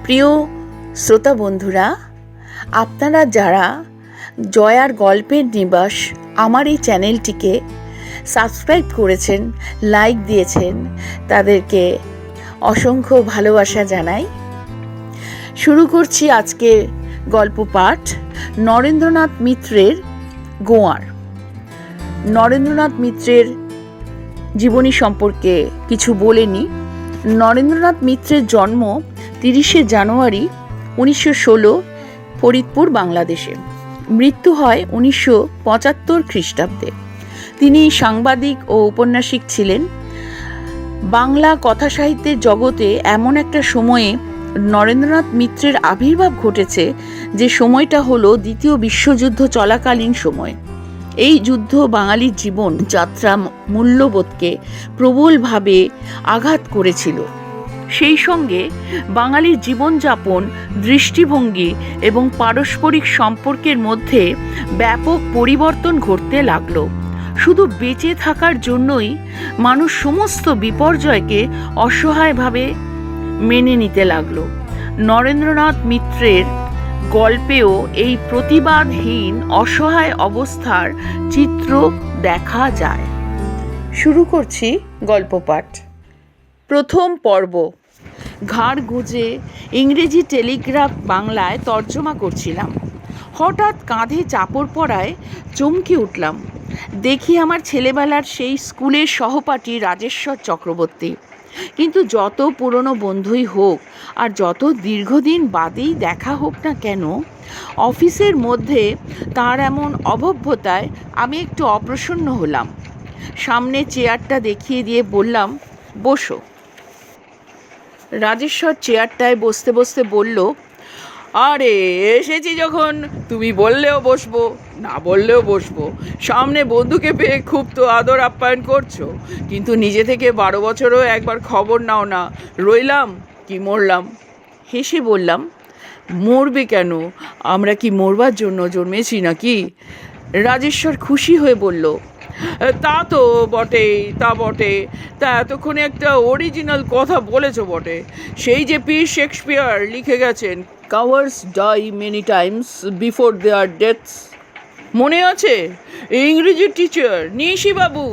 প্রিয় শ্রোতা বন্ধুরা, আপনারা যারা জয়ার গল্পের নিবাস আমার এই চ্যানেলটিকে সাবস্ক্রাইব করেছেন, লাইক দিয়েছেন, তাদেরকে অসংখ্য ভালোবাসা জানাই। শুরু করছি আজকের গল্প পাঠ নরেন্দ্রনাথ মিত্রের গোয়ার। নরেন্দ্রনাথ মিত্রের জীবনী সম্পর্কে কিছু বলে নিই। নরেন্দ্রনাথ মিত্রের জন্ম 30শে জানুয়ারি 1916 ফরিদপুর, বাংলাদেশে। মৃত্যু হয় 1975 খ্রিস্টাব্দে। তিনি সাংবাদিক ও ঔপন্যাসিক ছিলেন। বাংলা কথা সাহিত্যের জগতে এমন একটা সময়ে নরেন্দ্রনাথ মিত্রের আবির্ভাব ঘটেছে, যে সময়টা হলো দ্বিতীয় বিশ্বযুদ্ধ চলাকালীন সময়। এই যুদ্ধ বাঙালির জীবন যাত্রা মূল্যবোধকে প্রবলভাবে আঘাত করেছিল। সেই সঙ্গে বাঙালির জীবনযাপন, দৃষ্টিভঙ্গি এবং পারস্পরিক সম্পর্কের মধ্যে ব্যাপক পরিবর্তন ঘটতে লাগলো। শুধু বেঁচে থাকার জন্যই মানুষ সমস্ত বিপর্যয়কে অসহায়ভাবে মেনে নিতে লাগলো। নরেন্দ্রনাথ মিত্রের গল্পেও এই প্রতিবাদহীন অসহায় অবস্থার চিত্র দেখা যায়। শুরু করছি গল্প পাঠ। প্রথম পর্ব। ঘাড় গুঁজে ইংরেজি টেলিগ্রাফ বাংলায় তর্জমা করছিলাম। হঠাৎ কাঁধে চাপড় পড়ায় চমকে উঠলাম। দেখি আমার ছেলেবেলার সেই স্কুলের সহপাঠী রাজেশ্বর চক্রবর্তী। কিন্তু যত পুরনো বন্ধুই হোক আর যত দীর্ঘদিন বাদেই দেখা হোক না কেন, অফিসের মধ্যে তার এমন অভব্যতায় আমি একটু অপ্রসন্ন হলাম। সামনে চেয়ারটা দেখিয়ে দিয়ে বললাম, বসো। রাজেশ্বর চেয়ারটায় বসতে বসতে বলল, আরে এসেছি যখন, তুমি বললেও বসবো, না বললেও বসবো। সামনে বন্ধুকে পেয়ে খুব তো আদর আপ্যায়ন করছো, কিন্তু নিজে থেকে 12 বছরও একবার খবর নাও না, রইলাম কি মরলাম। হেসে বললাম, মরবে কেন? আমরা কি মরবার জন্য জন্মেছি নাকি? রাজেশ্বর খুশি হয়ে বলল, তা তো বটেই, তা বটে। তা এতক্ষণে একটা অরিজিনাল কথা বলেছো বটে। সেই যে পি শেক্সপিয়ার লিখে গেছেন, cowards die many times before their deaths. মনে আছে? ইংরেজি টিচার নিশিবাবু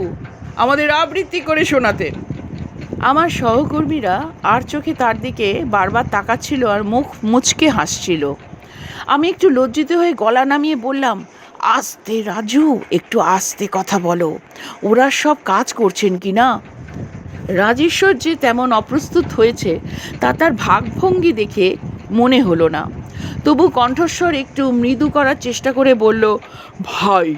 আমাদের আবৃত্তি করে শোনাতেন। আমার সহকর্মীরা আর চোখে তার দিকে বারবার তাকাচ্ছিল আর মুখ মুচকে হাসছিল। আমি একটু লজ্জিত হয়ে গলা নামিয়ে বললাম, আস্তে রাজু, একটু আস্তে কথা বলো, ওরা সব কাজ করছেন কি না। রাজেশ্বর যে তেমন অপ্রস্তুত হয়েছে তা তার ভাবভঙ্গি দেখে মনে হলো না। তবু কণ্ঠস্বর একটু মৃদু করার চেষ্টা করে বলল, ভাই,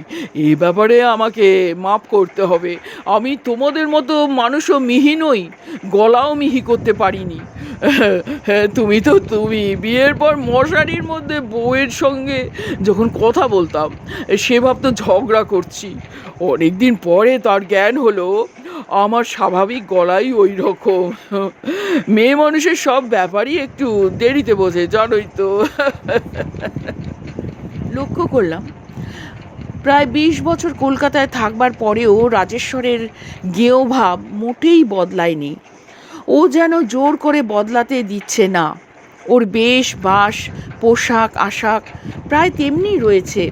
এ ব্যাপারে আমাকে মাপ করতে হবে। আমি তোমাদের মতো মানুষও মিহি নই, গলাও মিহি করতে পারিনি। হ্যাঁ, তুমি বিয়ের পর মশারির মধ্যে বউয়ের সঙ্গে যখন কথা বলতাম, সে ভাবতো ঝগড়া করছি। অনেক দিন পরে তার জ্ঞান হলো আমার স্বাভাবিক গলাই ওই রকম। মেয়ে মানুষের সব ব্যাপারই একটু দেরিতে বোঝে, জানোই তো। লক্ষ্য করলাম প্রায় 20 বছর কলকাতায় থাকবার পরেও রাজেশ্বরের জ্ঞেয় ভাব মোটেই বদলায়নি। ও যেন জোর করে বদলাতে দিচ্ছে না। ওর বেশ বাস, পোশাক আশাক প্রায় তেমনি রয়েছে।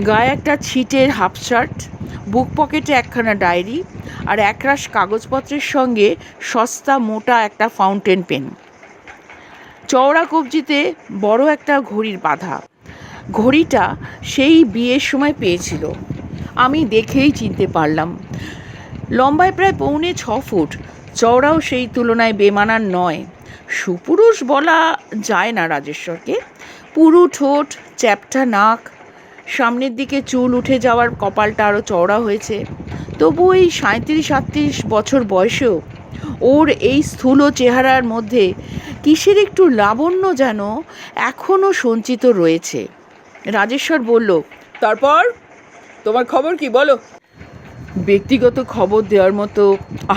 গায়ে একটা ছিটের হাফ শার্ট, বুক পকেটে একখানা ডায়েরি আর একরাশ কাগজপত্রের সঙ্গে সস্তা মোটা একটা ফাউন্টেন পেন। চওড়া কবজিতে বড় একটা ঘড়ির বাঁধা। ঘড়িটা সেই বিয়ের সময় পেয়েছিল। আমি দেখেই চিনতে পারলাম। লম্বায় প্রায় 6.25 ফুট, চওড়াও সেই তুলনায় বেমানান নয়। সুপুরুষ বলা যায় না রাজেশ্বরকে। পুরু ঠোঁট, চ্যাপ্টা নাক, সামনের দিকে চুল উঠে যাওয়ার কপালটা আরও চওড়া হয়েছে। তবু এই 37-38 বছর বয়সেও ওর এই স্থূল চেহারার মধ্যে কিসের একটু লাবণ্য যেন এখনও সঞ্চিত রয়েছে। রাজেশ্বর বলল, তারপর তোমার খবর কি বলো? ব্যক্তিগত খবর দেওয়ার মতো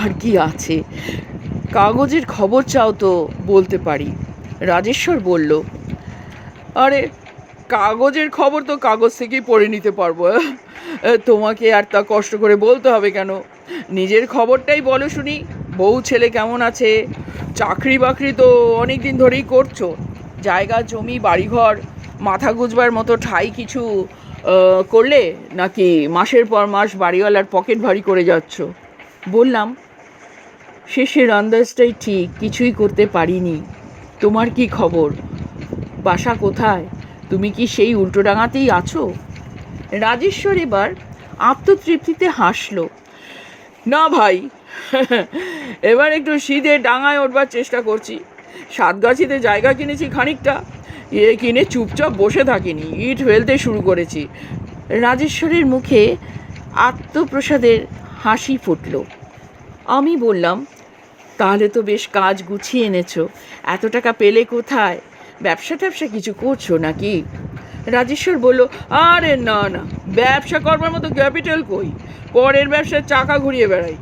আর কি আছে? কাগজের খবর চাও তো বলতে পারি। রাজেশ্বর বলল, আরে কাগজের খবর তো কাগজ থেকেই পড়ে নিতে পারবো। তোমাকে আর তা কষ্ট করে বলতে হবে কেন? নিজের খবরটাই বলো শুনি। বউ ছেলে কেমন আছে? চাকরি বাকরি তো অনেক দিন ধরেই করছো। জায়গা জমি বাড়িঘর মাথা গুঁজবার মতো ঠাঁই কিছু করলে, নাকি মাসের পর মাস বাড়িওয়ালার পকেট ভারী করে যাচ্ছ? বললাম, শেষের আন্দাজটাই ঠিক, কিছুই করতে পারিনি। তোমার কি খবর? বাসা কোথায়? তুমি কি সেই উল্টোডাঙাতেই আছো? রাজেশ্বর এবার আত্মতৃপ্তিতে হাসল। না ভাই, এবার একটু শীতে ডাঙায় উঠবার চেষ্টা করছি। সাতগাছিতে জায়গা কিনেছি খানিকটা, কিনে চুপচাপ বসে থাকিনি, ইট ফেলতে শুরু করেছি। রাজেশ্বরের মুখে আত্মপ্রসাদের হাসি ফুটল। আমি বললাম, তাহলে তো বেশ কাজ গুছিয়ে এনেছো। এত টাকা পেলে কোথায়? ব্যবসা ট্যাবসা কিছু করছো নাকি? রাজেশ্বর বলল, আরে না না, ব্যবসা করবার মতো ক্যাপিটাল কই। পরের ব্যবসার চাকা ঘুরিয়ে বেড়াই।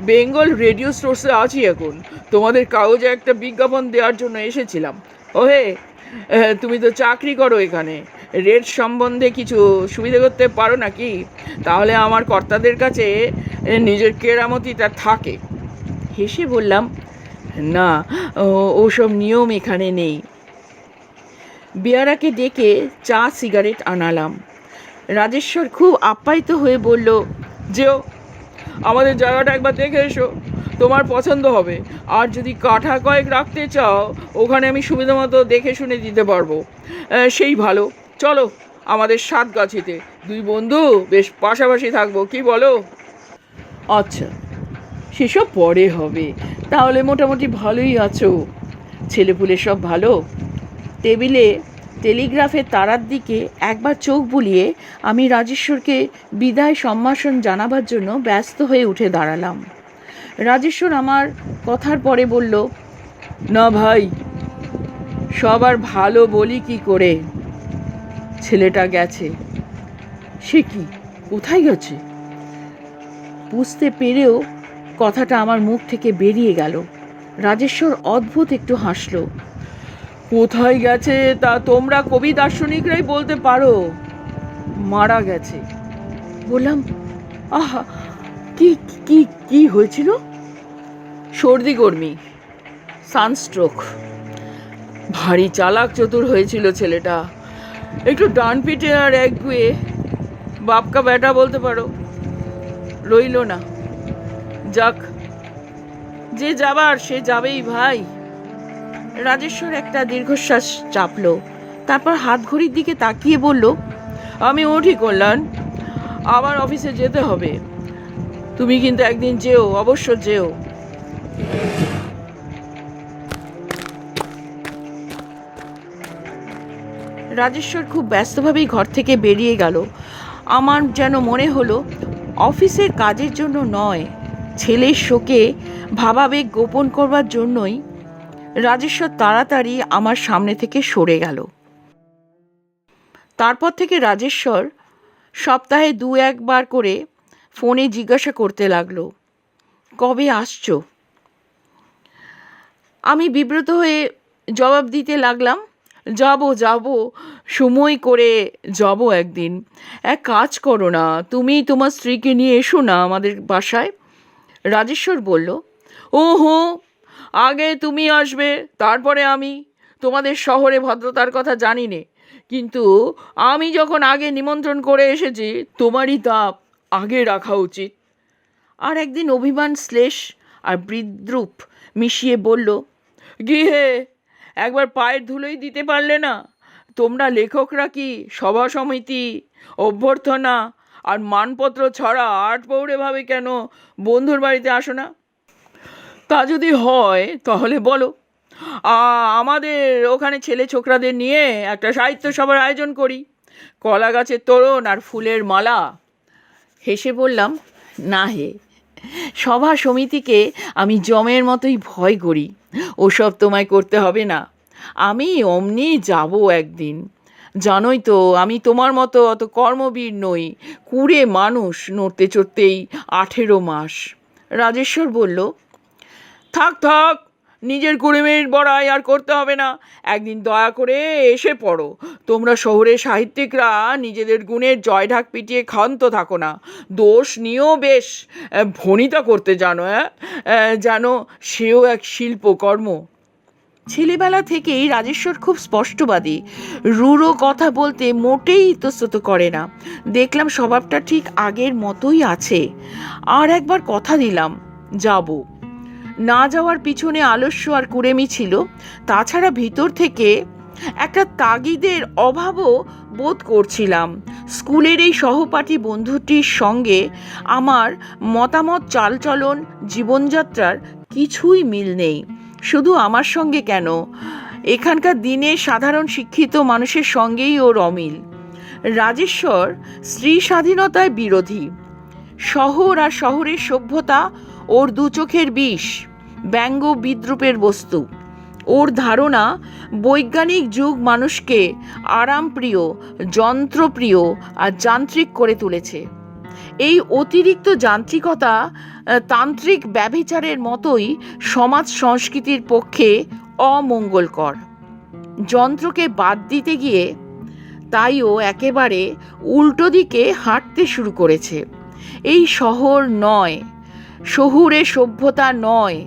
বেঙ্গল রেডিও স্টোর্সে আছি এখন। তোমাদের কাগজে একটা বিজ্ঞাপন দেওয়ার জন্য এসেছিলাম। ওহে, তুমি তো চাকরি করো এখানে, রেট সম্বন্ধে কিছু সুবিধা করতে পারো নাকি? তাহলে আমার কর্তাদের কাছে নিজের কেরামতিটা থাকে। হেসে বললাম, না, ওসব নিয়ম এখানে নেই। বেয়ারাকে ডেকে চা সিগারেট আনালাম। রাজেশ্বর খুব আপ্যায়িত হয়ে বলল, যেও, আমাদের জায়গাটা একবার দেখে এসো, তোমার পছন্দ হবে। আর যদি কাঠা কয়েক রাখতে চাও, ওখানে আমি সুবিধা মতো দেখে শুনে দিতে পারবো। সেই ভালো, চলো আমাদের সাতগাছিতে, দুই বন্ধু বেশ পাশাপাশি থাকবো, কি বলো? আচ্ছা, সেসব পরে হবে। তাহলে মোটামুটি ভালোই আছো? ছেলেপুলে সব ভালো? টেবিলে টেলিগ্রাফের তারার দিকে একবার চোখ বুলিয়ে আমি রাজেশ্বরকে বিদায় সম্ভাষণ জানাবার জন্য ব্যস্ত হয়ে উঠে দাঁড়ালাম। রাজেশ্বর আমার কথার পরে বলল, না ভাই, সবার ভালো বলি কি করে? ছেলেটা গেছে। সে কি, কোথায় গেছে? বুঝতে পেরেও কথাটা আমার মুখ থেকে বেরিয়ে গেল। রাজেশ্বর অদ্ভুত একটু হাসল। কোথায় গেছে তা তোমরা কবি দার্শনিকরাই বলতে পারো। মারা গেছে। বললাম, আহা, কি কি কি হয়েছিল? সর্দি গর্মি, সানস্ট্রোক। ভারী চালাক চতুর হয়েছিল ছেলেটা, একটু ডান পিঠে আর একগুয়ে, বাপকা বেটা বলতে পারো। রইল না। যাক, যে যাবার সে যাবেই ভাই। রাজেশ্বর একটা দীর্ঘশ্বাস চাপল, তারপর হাত ঘড়ির দিকে তাকিয়ে বলল, আমি উঠি কল্যাণ, আবার অফিসে যেতে হবে। তুমি কিন্তু একদিন যেও, অবশ্য যেও। রাজেশ্বর খুব ব্যস্তভাবেই ঘর থেকে বেরিয়ে গেল। আমার যেন মনে হলো অফিসের কাজের জন্য নয়, ছেলের শোকে ভাবাবেগ গোপন করবার জন্যই রাজেশ্বর তাড়াতাড়ি আমার সামনে থেকে সরে গেল। তারপর থেকে রাজেশ্বর সপ্তাহে 2-1 বার করে ফোনে জিজ্ঞাসা করতে লাগলো, কবে আসছো? আমি বিব্রত হয়ে জবাব দিতে লাগলাম, যাব, সময় করে যাব একদিন। এক কাজ করো না, তুমি তোমার স্ত্রীকে নিয়ে এসো না আমাদের বাসায়। রাজেশ্বর বলল, ও হো, আগে তুমি আসবে, তারপরে আমি। তোমাদের শহরে ভদ্রতার কথা জানি নে, কিন্তু আমি যখন আগে নিমন্ত্রণ করে এসেছি, তোমারই তা আগে রাখা উচিত। আর একদিন অভিমান শ্লেষ আর বিদ্রূপ মিশিয়ে বলল, গৃহে একবার পায়ের ধুলোই দিতে পারলে না? তোমরা লেখকরা কি সভা সমিতি, অভ্যর্থনা আর মানপত্র ছাড়া আটপৌরেভাবে কেন বন্ধুর বাড়িতে আসো না? তা যদি হয় তাহলে বলো, আমাদের ওখানে ছেলে ছোকরাদের নিয়ে একটা সাহিত্য সভার আয়োজন করি, কলা গাছের তোরণ আর ফুলের মালা। হেসে বললাম, না হে, সভা সমিতিকে আমি জমের মতোই ভয় করি, ওসব তোমায় করতে হবে না। আমি অমনি যাব একদিন। জানোই তো আমি তোমার মতো অত কর্মবীর নই, কুড়ে মানুষ, নড়তে চড়তেই 18 মাস। রাজেশ্বর বলল, থাক, নিজের কুড়িমির বড়াই আর করতে হবে না। একদিন দয়া করে এসে পড়ো। তোমরা শহরের সাহিত্যিকরা নিজেদের গুণের জয়ঢাক পিটিয়ে ক্ষান্ত থাকো না, দোষ নিয়েও বেশ ভণিতা করতে জানো, যেন সেও এক শিল্পকর্ম। ছেলেবেলা থেকেই রাজেশ্বর খুব স্পষ্টবাদী, রূঢ় কথা বলতে মোটেই ইতস্তত করে না। দেখলাম স্বভাবটা ঠিক আগের মতোই আছে। আর একবার কথা দিলাম, যাব। না যাওয়ার পিছনে আলস্য আর কুড়েমি ছিল, তাছাড়া ভিতর থেকে একটা তাগিদের অভাবও বোধ করছিলাম। স্কুলের এই সহপাঠী বন্ধুটির সঙ্গে আমার মতামত, চালচলন, জীবনযাত্রার কিছুই মিল নেই। শুধু আমার সঙ্গে কেন, এখানকার দিনের সাধারণ শিক্ষিত মানুষের সঙ্গেই ওর অমিল। রাজেশ্বর স্ত্রী স্বাধীনতায় বিরোধী। শহর আর শহরের সভ্যতা ওর দু চোখের বিষ, ব্যঙ্গ বিদ্রুপের বস্তু। ওর ধারণা বৈজ্ঞানিক যুগ মানুষকে আরামপ্রিয়, যন্ত্রপ্রিয় আর যান্ত্রিক করে তুলেছে। এই অতিরিক্ত যান্ত্রিকতা তান্ত্রিক ব্যভিচারের মতোই সমাজ সংস্কৃতির পক্ষে অমঙ্গলকর। যন্ত্রকে বাদ দিতে গিয়ে তাইও একেবারে উল্টো দিকে হাঁটতে শুরু করেছে। এই শহর নয়, শহুরে সভ্যতা নয়,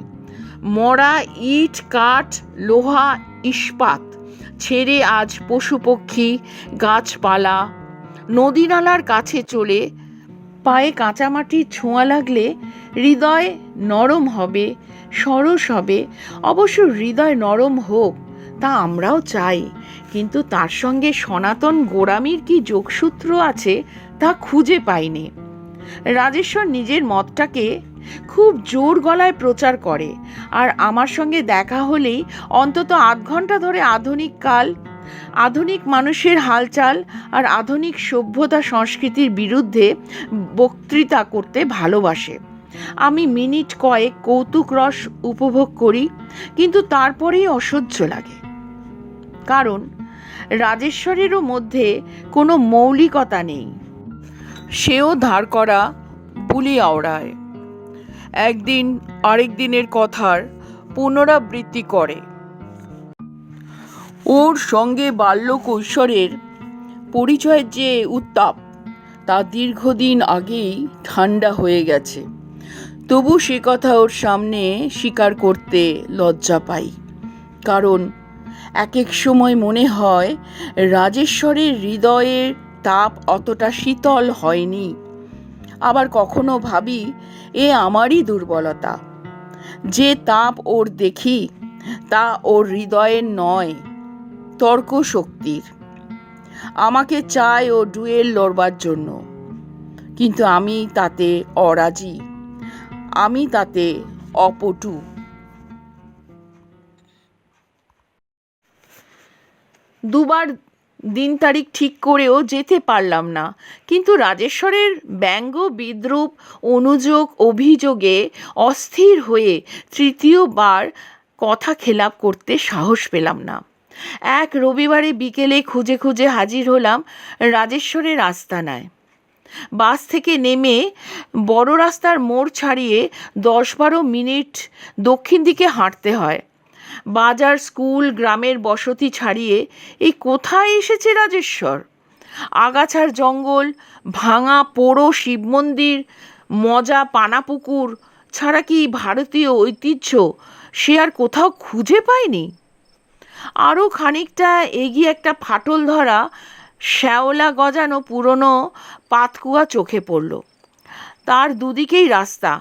মরা ইট, কাঠ, লোহা, ইস্পাত ছেড়ে আজ পশু পক্ষী, গাছপালা, নদী নালার কাছে চলে পায়ে কাঁচামাটির ছোঁয়া লাগলে হৃদয় নরম হবে, সরস হবে। অবশ্য হৃদয় নরম হোক, তা আমরাও চাই, কিন্তু তার সঙ্গে সনাতন গোঁড়ামির কি যোগসূত্র আছে তা খুঁজে পাইনি। রাজেশ্বর নিজের মতটাকে খুব জোর গলায় প্রচার করে, আর আমার সঙ্গে দেখা হলেই অন্তত আধ ঘন্টা ধরে আধুনিক কাল, আধুনিক মানুষের হালচাল আর আধুনিক সভ্যতা সংস্কৃতির বিরুদ্ধে বক্তৃতা করতে ভালোবাসে। আমি মিনিট কয়েক কৌতুক রস উপভোগ করি, কিন্তু তারপরেই অসহ্য লাগে। কারণ রাজেশ্বরেরও মধ্যে কোনো মৌলিকতা নেই। সেও ধার করা বুলি আওড়ায়, একদিন আরেক দিনের কথার পুনরাবৃত্তি করে। ওর সঙ্গে বাল্য কৈশোরের পরিচয়ের যে উত্তাপ, তা দীর্ঘদিন আগেই ঠান্ডা হয়ে গেছে। তবু সে কথা ওর সামনে স্বীকার করতে লজ্জা পাই। কারণ এক এক সময় মনে হয় রাজেশ্বরের হৃদয়ের তাপ অতটা শীতল হয়নি। আবার কখনো ভাবি এ আমারই দুর্বলতা। যে তাপ ওর দেখি তা ওর হৃদয়ের নয়, তর্ক শক্তির। আমাকে চায় ও ডুয়েল লড়বার জন্য, কিন্তু আমি তাতে অরাজি, আমি তাতে অপটু। দুবার দিন তারিখ ঠিক করেও যেতে পারলাম না, কিন্তু রাজেশ্বরের ব্যঙ্গ বিদ্রুপ, অনুযোগ, অভিযোগে অস্থির হয়ে তৃতীয়বার কথা খেলাপ করতে সাহস পেলাম না। এক রবিবারে বিকেলে খুঁজে খুঁজে হাজির হলাম রাজেশ্বরের আস্তানায়। বাস থেকে নেমে বড় রাস্তার মোড় ছাড়িয়ে 10-12 মিনিট দক্ষিণ দিকে হাঁটতে হয়। বাজার, স্কুল, গ্রামের বসতি ছাড়িয়ে এই কোথায় এসেছে রাজেশ্বর? আগাছার জঙ্গল, ভাঙা পোড়ো শিব মন্দির, মজা পানাপুকুর ছাড়া কি ভারতীয় ঐতিহ্য সে আর কোথাও খুঁজে পায়নি? আরও খানিকটা এগিয়ে একটা ফাটল ধরা, শ্যাওলা গজানো পুরনো পাতকুয়া চোখে পড়ল। তার দুদিকেই রাস্তা।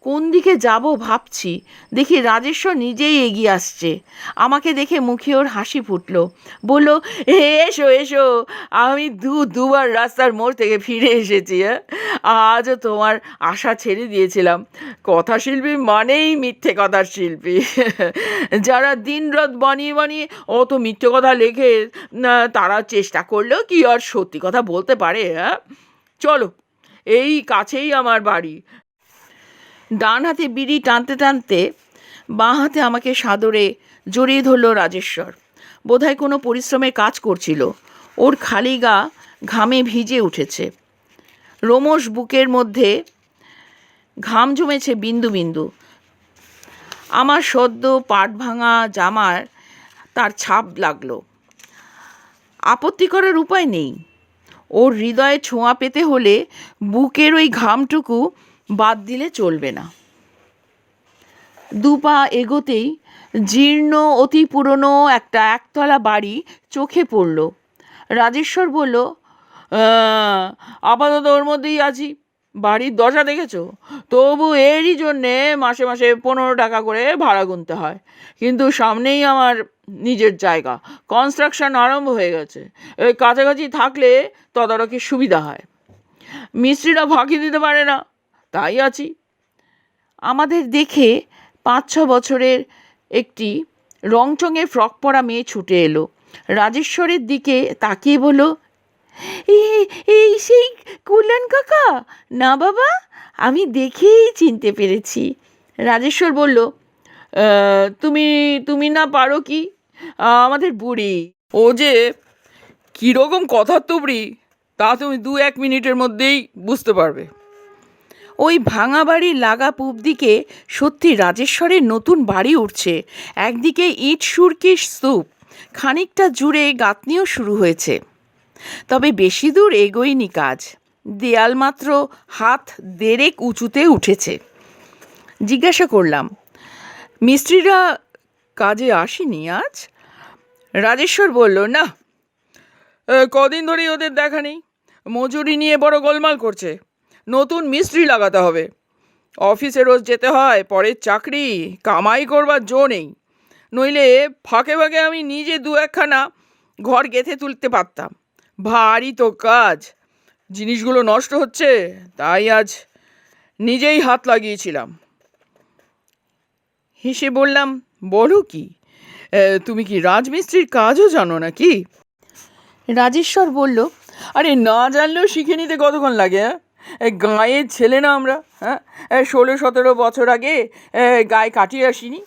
কোন দিকে যাব ভাবছি, দেখি রাজেশ্বর নিজেই এগিয়ে আসছে। আমাকে দেখে মুখে ওর হাসি ফুটল। বলল, এসো এসো, আমি দুবার রাস্তার মোড় থেকে ফিরে এসেছি। আজও তোমার আশা ছেড়ে দিয়েছিলাম। কথাশিল্পী মানেই মিথ্যে কথার শিল্পী। যারা দিনরাত বানিয়ে বানিয়ে অত মিথ্যে কথা লেখে, তারা চেষ্টা করলেও কি আর সত্যি কথা বলতে পারে? চলো, এই কাছেই আমার বাড়ি। ডান হাতে বিড়ি টানতে টানতে বাঁ হাতে আমাকে সাদরে জড়িয়ে ধরল রাজেশ্বর। বোধহয় কোনো পরিশ্রমের কাজ করছিল। ওর খালি গা ঘামে ভিজে উঠেছে। রোমশ বুকের মধ্যে ঘাম জমেছে বিন্দু বিন্দু। আমার সদ্য পাট ভাঙা জামার তার ছাপ লাগলো। আপত্তি করার উপায় নেই। ওর হৃদয়ে ছোঁয়া পেতে হলে বুকের ওই ঘামটুকু বাদ দিলে চলবে না। 2 পা এগোতেই জীর্ণ অতি পুরনো একটা একতলা বাড়ি চোখে পড়ল। রাজেশ্বর বলল, আপাতত ওর মধ্যেই আছি। বাড়ির দশা দেখেছো? তবু এরই জন্যে মাসে মাসে 15 টাকা করে ভাড়া গুনতে হয়। কিন্তু সামনেই আমার নিজের জায়গা, কনস্ট্রাকশন আরম্ভ হয়ে গেছে। এই কাছাকাছি থাকলে তদারকির সুবিধা হয়। মিস্ত্রিরা ফাঁকি দিতে পারে না, তাই আছি। আমাদের দেখে 5-6 বছরের একটি রংচঙে ফ্রক পরা মেয়ে ছুটে এলো। রাজেশ্বরের দিকে তাকিয়ে বলল, এই সেই কল্যাণ কাকা? না বাবা, আমি দেখেই চিনতে পেরেছি। রাজেশ্বর বলল, তুমি তুমি না পারো কি? আমাদের বুড়ি। ও যে কীরকম কথার তুবড়ি তা তুমি 2-1 মিনিটের মধ্যেই বুঝতে পারবে। ওই ভাঙা বাড়ির লাগা পূব দিকে সত্যি রাজেশ্বরের নতুন বাড়ি উঠছে। একদিকে ইট সুরকির স্তূপ, খানিকটা জুড়ে গাঁথনিও শুরু হয়েছে। তবে বেশি দূর এগোয়নি কাজ। দেয়াল মাত্র 1.5 হাত উঁচুতে উঠেছে। জিজ্ঞাসা করলাম, মিস্ত্রিরা কাজে আসেনি আজ? রাজেশ্বর বলল, না, কদিন ধরেই ওদের দেখা নেই। মজুরি নিয়ে বড় গোলমাল করছে। নতুন মিস্ত্রি লাগাতে হবে। অফিসে রোজ যেতে হয়, পরের চাকরি, কামাই করবার জো নেই। নইলে ফাঁকে ফাঁকে আমি নিজে 2-1খানা ঘর গেঁথে তুলতে পারতাম। ভারী তো কাজ, জিনিসগুলো নষ্ট হচ্ছে, তাই আজ নিজেই হাত লাগিয়েছিলাম। হেসে বললাম, বলো কি, তুমি কি রাজমিস্ত্রির কাজও জানো নাকি? রাজেশ্বর বলল, আরে না জানলেও শিখে নিতে কতক্ষণ লাগে? গাঁয়ের ছেলে না আমরা? 16-17 বছর আগে গায়ে কাটিয়ে আসিনি?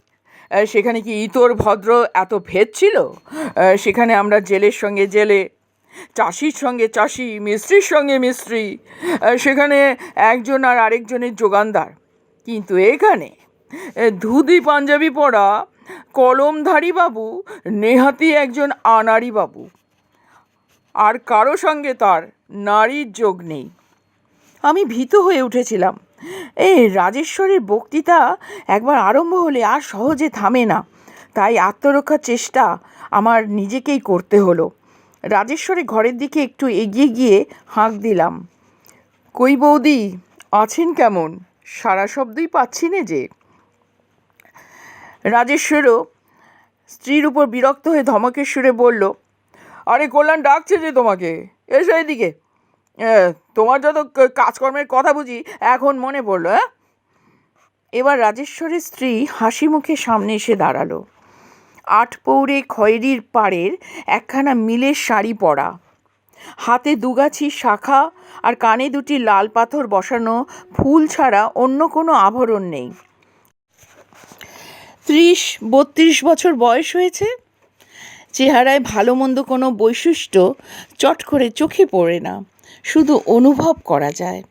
সেখানে কি ইতর ভদ্র এত ভেদ ছিল? সেখানে আমরা জেলের সঙ্গে জেলে, চাষির সঙ্গে চাষি, মিস্ত্রির সঙ্গে মিস্ত্রি, সেখানে একজন আর আরেকজনের যোগানদার। কিন্তু এখানে ধুতি পাঞ্জাবি পরা কলমধারী বাবু নেহাতি একজন আনাড়ি বাবু, আর কারো সঙ্গে তার নারীর যোগ নেই। আমি ভীত হয়ে উঠেছিলাম। এই রাজেশ্বরের বক্তৃতা একবার আরম্ভ হলে আর সহজে থামে না। তাই আত্মরক্ষার চেষ্টা আমার নিজেকেই করতে হলো। রাজেশ্বরের ঘরের দিকে একটু এগিয়ে গিয়ে হাঁক দিলাম, কই বৌদি, আছেন কেমন? সারা শব্দই পাচ্ছি না যে। রাজেশ্বরও স্ত্রীর উপর বিরক্ত হয়ে ধমকের সুরে বলল, আরে কল্যাণ ডাকছে যে তোমাকে, এসো এদিকে। তোমার যত কাজকর্মের কথা বুঝি এখন মনে পড়লো। এবার রাজেশ্বরের স্ত্রী হাসি মুখে সামনে এসে দাঁড়ালো। 8 পৌরে খয়েরির পাড়ের একখানা মিলের শাড়ি পরা, হাতে 2 গাছি শাখা আর কানে 2টি লাল পাথর বসানো ফুল ছাড়া অন্য কোনো আভরণ নেই। 30-32 বছর বয়স হয়েছে। চেহারায় ভালো মন্দ কোনো বৈশিষ্ট্য চট করে চোখে পড়ে না, শুধু অনুভব করা যায়।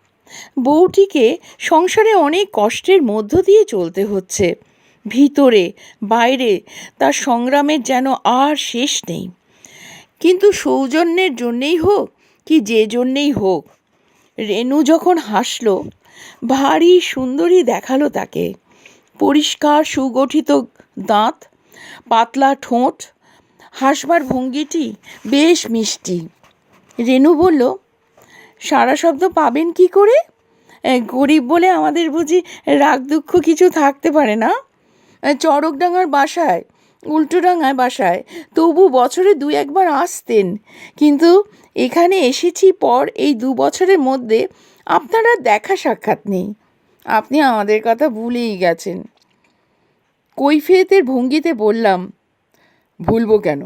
বউটিকে সংসারে অনেক কষ্টের মধ্য দিয়ে চলতে হচ্ছে। ভিতরে বাইরে তার সংগ্রামের যেন আর শেষ নেই। কিন্তু সৌজন্যের জন্যেই হোক কি যে জন্যেই হোক, রেনু যখন হাসলো, ভারী সুন্দরী দেখালো তাকে। পরিষ্কার সুগঠিত দাঁত, পাতলা ঠোঁট, হাসবার ভঙ্গিটি বেশ মিষ্টি। রেনু বলল, সারা শব্দ পাবেন কি করে? গরিব বলে আমাদের বুঝি রাগ দুঃখ কিছু থাকতে পারে না? চড়কডাঙ্গার বাসায়, উল্টোডাঙ্গায় বাসায় তবু বছরে 2-1 বার আসতেন। কিন্তু এখানে এসেছি পর এই 2 বছরের মধ্যে আপনার আর দেখা সাক্ষাৎ নেই। আপনি আমাদের কথা ভুলেই গেছেন। কৈফিয়তের ভঙ্গিতে বললাম, ভুলবো কেন,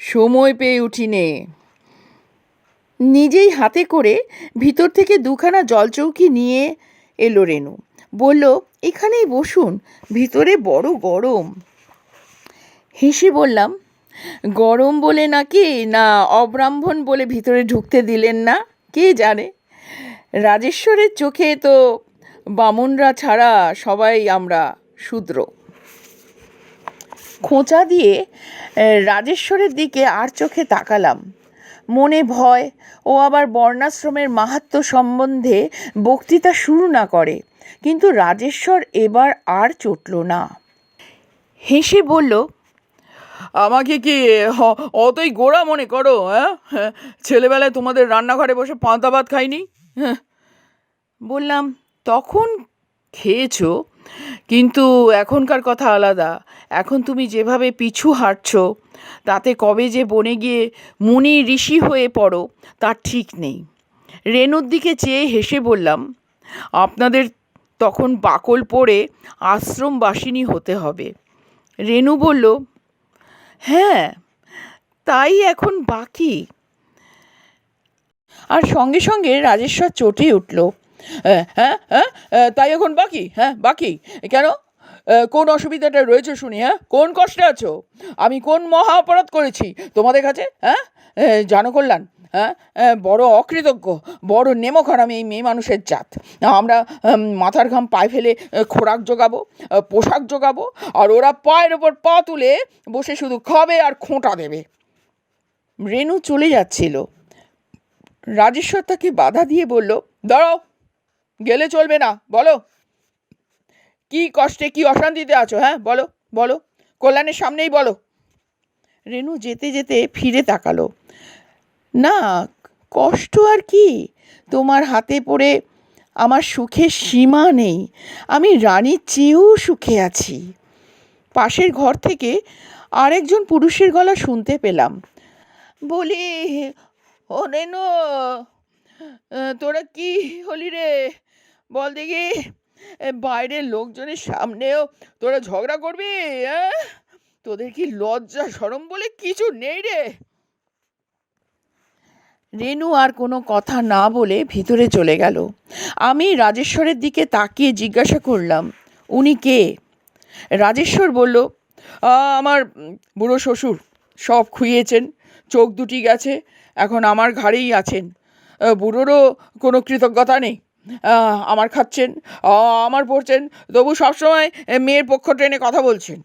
সময় পেয়ে উঠিনে। নিজেই হাতে করে ভিতর থেকে 2খানা জলচৌকি নিয়ে এলো রেনু। বলল, এখানেই বসুন, ভিতরে বড় গরম। হেসে বললাম, গরম বলে নাকি না অব্রাহ্মণ বলে ভিতরে ঢুকতে দিলেন না, কে জানে। রাজেশ্বরের চোখে তো বামুনরা ছাড়া সবাই আমরা শূদ্র। খোঁচা দিয়ে রাজেশ্বরের দিকে আর চোখে তাকালাম। মনে ভয় ও আবার বর্ণাশ্রমের মাহাত্ম্য সম্বন্ধে বক্তৃতা শুরু না করে। কিন্তু রাজেশ্বর এবার আর চটল না। হেসে বলল, আমাকে কি অতই গোড়া মনে করো? হ্যাঁ, ছেলেবেলায় তোমাদের রান্নাঘরে বসে পান্তা ভাত খাইনি? হ্যাঁ। বললাম, তখন খেয়েছো, কিন্তু এখনকার কথা আলাদা। এখন তুমি যেভাবে পিছু হাঁটছো, তাতে কবে যে বনে গিয়ে মুনি ঋষি হয়ে পড়ো তার ঠিক নেই। রেনুর দিকে চেয়ে হেসে বললাম, আপনাদের তখন বাকল পড়ে আশ্রমবাসিনী হতে হবে। রেনু বলল, হ্যাঁ, তাই এখন বাকি। আর সঙ্গে সঙ্গে রাজেশ্বর চটে উঠল, হ্যাঁ হ্যাঁ হ্যাঁ, তাই এখন বাকি? হ্যাঁ, বাকি কেন? কোন অসুবিধাটা রয়েছে শুনি? হ্যাঁ, কোন কষ্টে আছো? আমি কোন মহা অপরাধ করেছি তোমাদের কাছে? হ্যাঁ, জানো কল্যাণ, হ্যাঁ, বড় অকৃতজ্ঞ, বড় নেমখান আমি এই মেয়ে মানুষের জাত। আমরা মাথার ঘাম পায়ে ফেলে খোরাক জোগাবো, পোশাক জোগাবো, আর ওরা পায়ের ওপর পা তুলে বসে শুধু খাবে আর খোঁটা দেবে। রেনু চলে যাচ্ছিল। রাজেশ্বর তাকে বাধা দিয়ে বলল, দাঁড়াও, গেলে চলবে না। বলো, কি কষ্টে, কি অশান্তিতে আছো? হ্যাঁ, বলো বলো, কল্যাণের সামনেই বলো। রেনু যেতে যেতে ফিরে তাকালো। না, কষ্ট আর কি, তোমার হাতে পড়ে আমার সুখের সীমা নেই। আমি রানীর চেয়েও সুখে আছি। পাশের ঘর থেকে আরেকজন পুরুষের গলা শুনতে পেলাম। বলি, ও রেনু, তোরা কি হলি রে? বল দেখি, বাইরের লোকজনের সামনেও তোরা ঝগড়া করবি? হ্যাঁ, তোদের কি লজ্জা শরম বলে কিছু নেই রে? রেনু আর কোনো কথা না বলে ভিতরে চলে গেল। আমি রাজেশ্বরের দিকে তাকিয়ে জিজ্ঞাসা করলাম, উনি কে? রাজেশ্বর বলল, আমার বুড়ো শ্বশুর। সব খুইয়েছেন, চোখ দুটি গেছে, এখন আমার ঘাড়েই আছেন। বুড়োরও কোনো কৃতজ্ঞতা নেই। আমার খাচ্ছেন, আমার পড়ছেন, তবু সবসময় মেয়ের পক্ষ টেনে কথা বলছেন।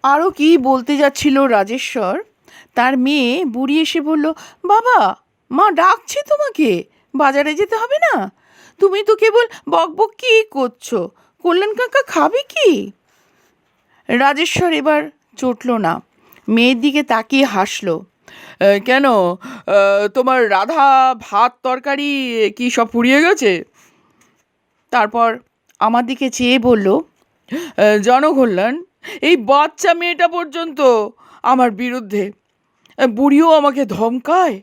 আরও কি বলতে যাচ্ছিল রাজেশ্বর, তার মেয়ে বুড়ি এসে বলল, বাবা, মা ডাকছে তোমাকে, বাজারে যেতে হবে না? তুমি তো কেবল বকবক কি করছো? কল্যাণ কাকা খাবে কি? রাজেশ্বর এবার চটল না, মেয়ের দিকে তাকিয়ে হাসলো। কেন, তোমার রাধা ভাত তরকারি কি সব পুড়িয়ে গেছে? তারপর আমার দিকে চেয়ে বলল, জনকল্যাণ, এই বাচ্চা মেয়েটা পর্যন্ত আমার বিরুদ্ধে। বুড়িও আমাকে ধমকায়।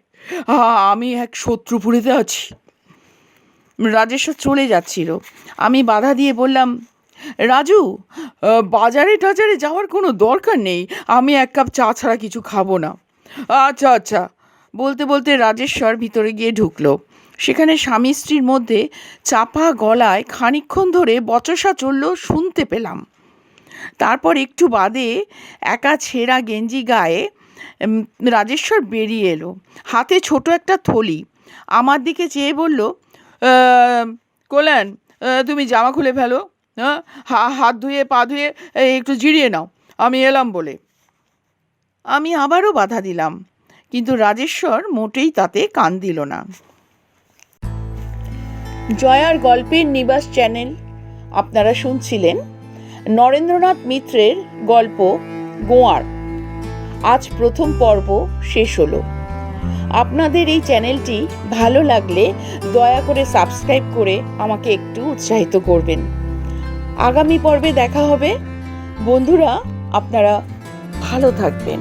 আমি এক শত্রুপুরীতে আছি। রাজেশ্বর চলে যাচ্ছিল। আমি বাধা দিয়ে বললাম, রাজু, বাজারে টাজারে যাওয়ার কোনো দরকার নেই, আমি এক কাপ চা ছাড়া কিছু খাবো না। আচ্ছা আচ্ছা, বলতে বলতে রাজেশ্বর ভিতরে গিয়ে ঢুকলো। সেখানে স্বামী স্ত্রীর মধ্যে চাপা গলায় খানিকক্ষণ ধরে বচসা চলল শুনতে পেলাম। তারপর একটু বাদে একা ছেঁড়া গেঞ্জি গায়ে রাজেশ্বর বেরিয়ে এলো, হাতে ছোট একটা থলি। আমার দিকে চেয়ে বলল, কল্যাণ, তুমি জামা খুলে ফেলো, হ্যাঁ, হাত ধুয়ে পা ধুয়ে একটু জিরিয়ে নাও, আমি এলাম বলে। আমি আবারও বাধা দিলাম, কিন্তু রাজেশ্বর মোটেই তাতে কান দিল না। জয়ার গল্পের নিবাস চ্যানেল আপনারা শুনছিলেন নরেন্দ্রনাথ মিত্রের গল্প গোয়ার। আজ প্রথম পর্ব শেষ হলো। আপনাদের এই চ্যানেলটি ভালো লাগলে দয়া করে সাবস্ক্রাইব করে আমাকে একটু উৎসাহিত করবেন। আগামী পর্বে দেখা হবে। বন্ধুরা, আপনারা ভালো থাকবেন।